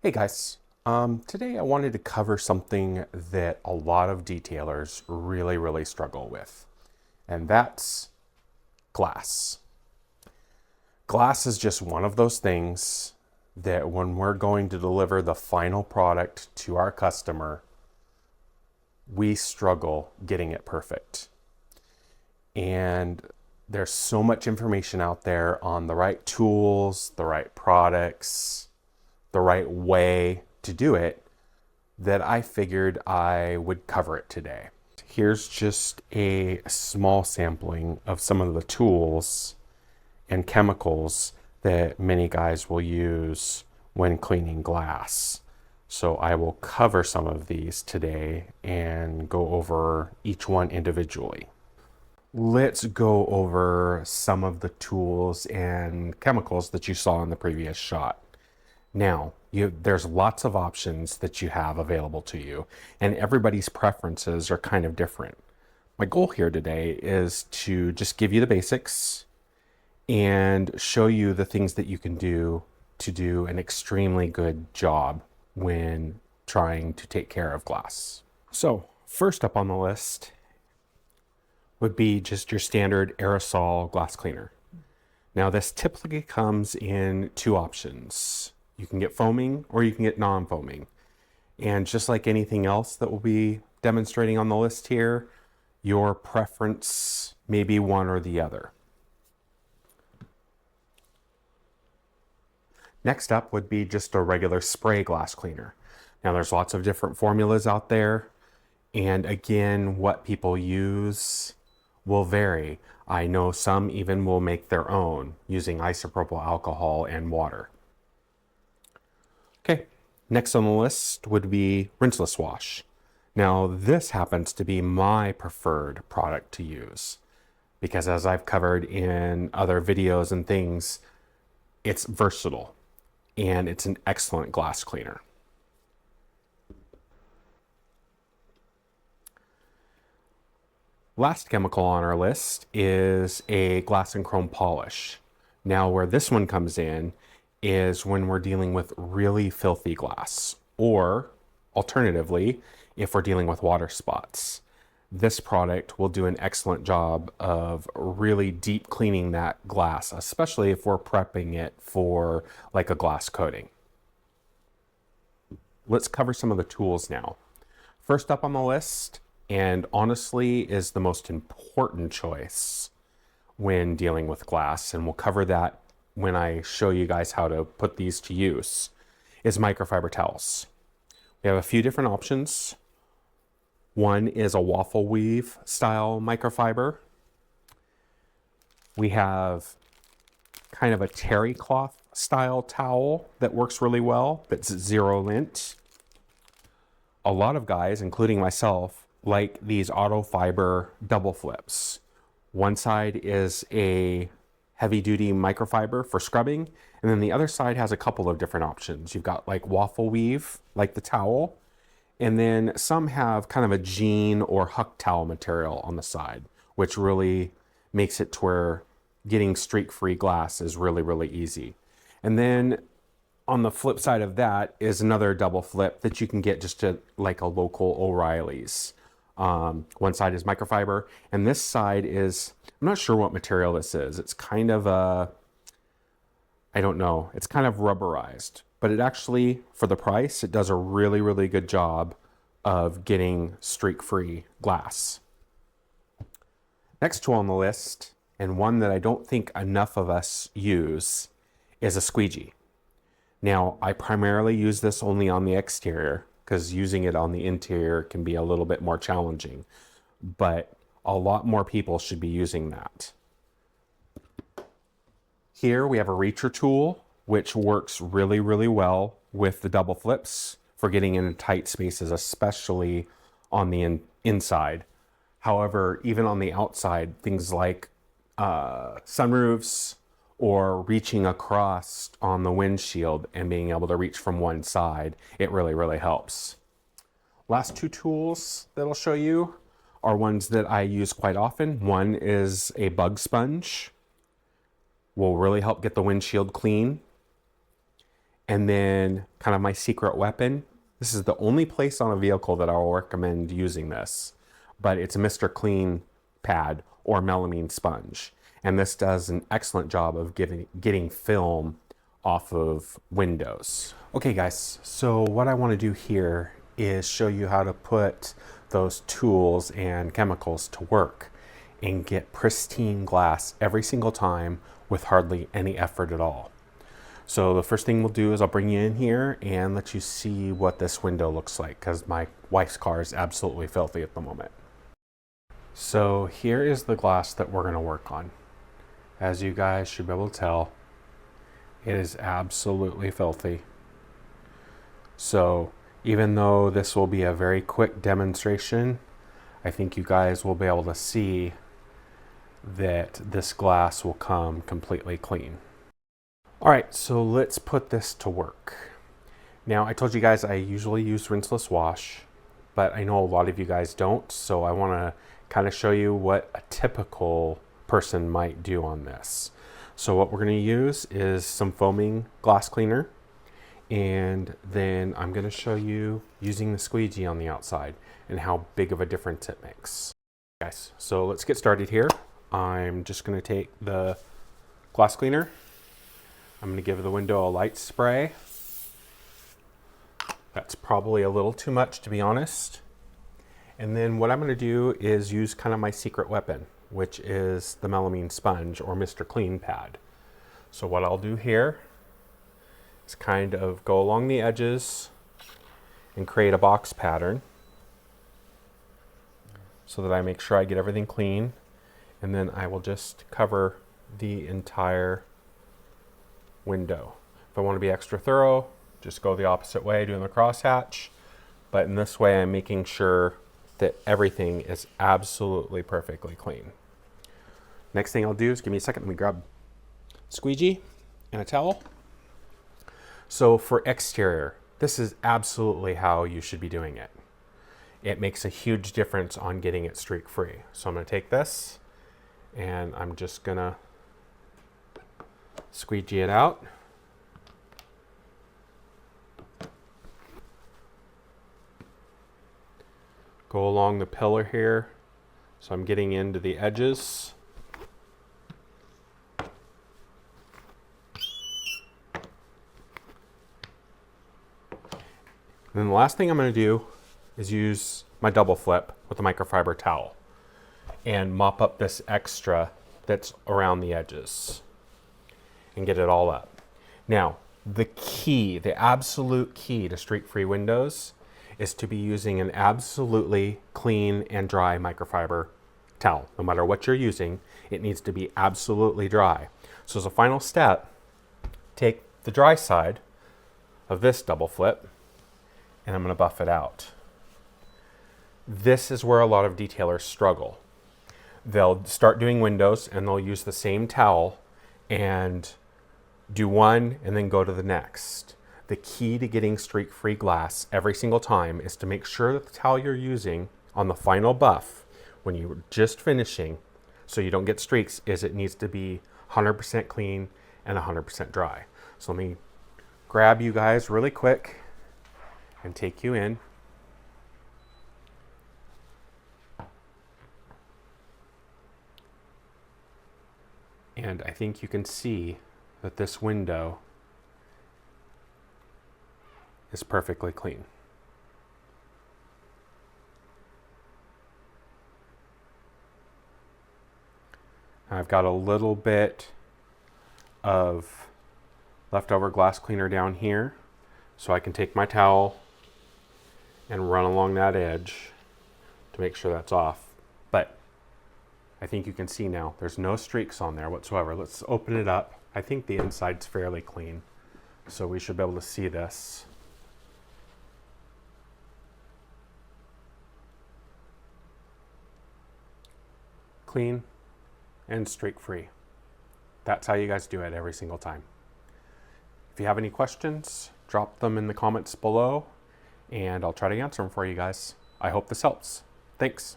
Hey guys, today I wanted to cover something that a lot of detailers really struggle with, and that's glass. Glass is just one of those things that when we're going to deliver the final product to our customer, we struggle getting it perfect. And there's so much information out there on the right tools, the right products, the right way to do it, that I figured I would cover it today. Here's just a small sampling of some of the tools and chemicals that many guys will use when cleaning glass. So I will cover some of these today and go over each one individually. Let's go over some of the tools and chemicals that you saw in the previous shot. Now, there's lots of options that you have available to you, and everybody's preferences are kind of different. My goal here today is to just give you the basics and show you the things that you can do to do an extremely good job when trying to take care of glass. So, first up on the list would be just your standard aerosol glass cleaner. Now, this typically comes in two options. You can get foaming or you can get non-foaming. And just like anything else that we'll be demonstrating on the list here, your preference may be one or the other. Next up would be just a regular spray glass cleaner. Now there's lots of different formulas out there. And again, what people use will vary. I know some even will make their own using isopropyl alcohol and water. Okay, next on the list would be rinseless wash. Now this happens to be my preferred product to use because, as I've covered in other videos and things, it's versatile and it's an excellent glass cleaner. Last chemical on our list is a glass and chrome polish. Now where this one comes in is when we're dealing with really filthy glass, or alternatively, if we're dealing with water spots. This product will do an excellent job of really deep cleaning that glass, especially if we're prepping it for like a glass coating. Let's cover some of the tools now. First up on the list, and honestly is the most important choice when dealing with glass, and we'll cover that when I show you guys how to put these to use, is microfiber towels. We have a few different options. One is a waffle weave style microfiber. We have kind of a terry cloth style towel that works really well, that's zero lint. A lot of guys, including myself, like these auto fiber double flips. One side is a heavy duty microfiber for scrubbing, and then the other side has a couple of different options. You've got like waffle weave, like the towel, and then some have kind of a jean or huck towel material on the side, which really makes it to where getting streak-free glass is really easy. And then on the flip side of that is another double flip that you can get just at like a local O'Reilly's. One side is microfiber, and this side is, I'm not sure what material this is. It's kind of I don't know, it's kind of rubberized, but it actually, for the price, it does a really good job of getting streak-free glass. Next tool on the list, and one that I don't think enough of us use, is a squeegee. Now, I primarily use this only on the exterior, because using it on the interior can be a little bit more challenging, but a lot more people should be using that. Here we have a reacher tool, which works really well with the double flips for getting in tight spaces, especially on the inside. However, even on the outside, things like sunroofs or reaching across on the windshield and being able to reach from one side, it really helps. Last two tools that I'll show you are ones that I use quite often. One is a bug sponge, will really help get the windshield clean. And then kind of my secret weapon. This is the only place on a vehicle that I'll recommend using this, but it's a Mr. Clean pad or melamine sponge. And this does an excellent job of getting film off of windows. Okay guys, so what I want to do here is show you how to put those tools and chemicals to work and get pristine glass every single time with hardly any effort at all. So the first thing we'll do is I'll bring you in here and let you see what this window looks like, because my wife's car is absolutely filthy at the moment. So here is the glass that we're going to work on. As you guys should be able to tell, it is absolutely filthy. So even though this will be a very quick demonstration, I think you guys will be able to see that this glass will come completely clean. All right, so let's put this to work. Now, I told you guys I usually use rinseless wash, but I know a lot of you guys don't, so I want to kind of show you what a typical person might do on this. So what we're going to use is some foaming glass cleaner, and then I'm going to show you using the squeegee on the outside and how big of a difference it makes. Guys, so let's get started here. I'm just going to take the glass cleaner. I'm going to give the window a light spray. That's probably a little too much, to be honest. And then what I'm going to do is use kind of my secret weapon, which is the melamine sponge or Mr. Clean pad. So what I'll do here is kind of go along the edges and create a box pattern so that I make sure I get everything clean. And then I will just cover the entire window. If I want to be extra thorough, just go the opposite way, doing the crosshatch. But in this way, I'm making sure that everything is absolutely perfectly clean. Next thing I'll do is give me a second. Let me grab squeegee and a towel. So for exterior, this is absolutely how you should be doing it. It makes a huge difference on getting it streak free. So I'm going to take this and I'm just going to squeegee it out. Go along the pillar here. So I'm getting into the edges. And then the last thing I'm going to do is use my double flip with a microfiber towel and mop up this extra that's around the edges and get it all up. Now, the key, the absolute key to streak-free windows is to be using an absolutely clean and dry microfiber towel. No matter what you're using, it needs to be absolutely dry. So as a final step, take the dry side of this double flip and I'm going to buff it out. This is where a lot of detailers struggle. They'll start doing windows and they'll use the same towel and do one and then go to the next. The key to getting streak-free glass every single time is to make sure that the towel you're using on the final buff, when you're just finishing, so you don't get streaks, is it needs to be 100% clean and 100% dry. So let me grab you guys really quick and take you in. And I think you can see that this window is perfectly clean. I've got a little bit of leftover glass cleaner down here, so I can take my towel and run along that edge to make sure that's off. But I think you can see now there's no streaks on there whatsoever. Let's open it up. I think the inside's fairly clean, so we should be able to see this. Clean and streak-free. That's how you guys do it every single time. If you have any questions, drop them in the comments below and I'll try to answer them for you guys. I hope this helps. Thanks.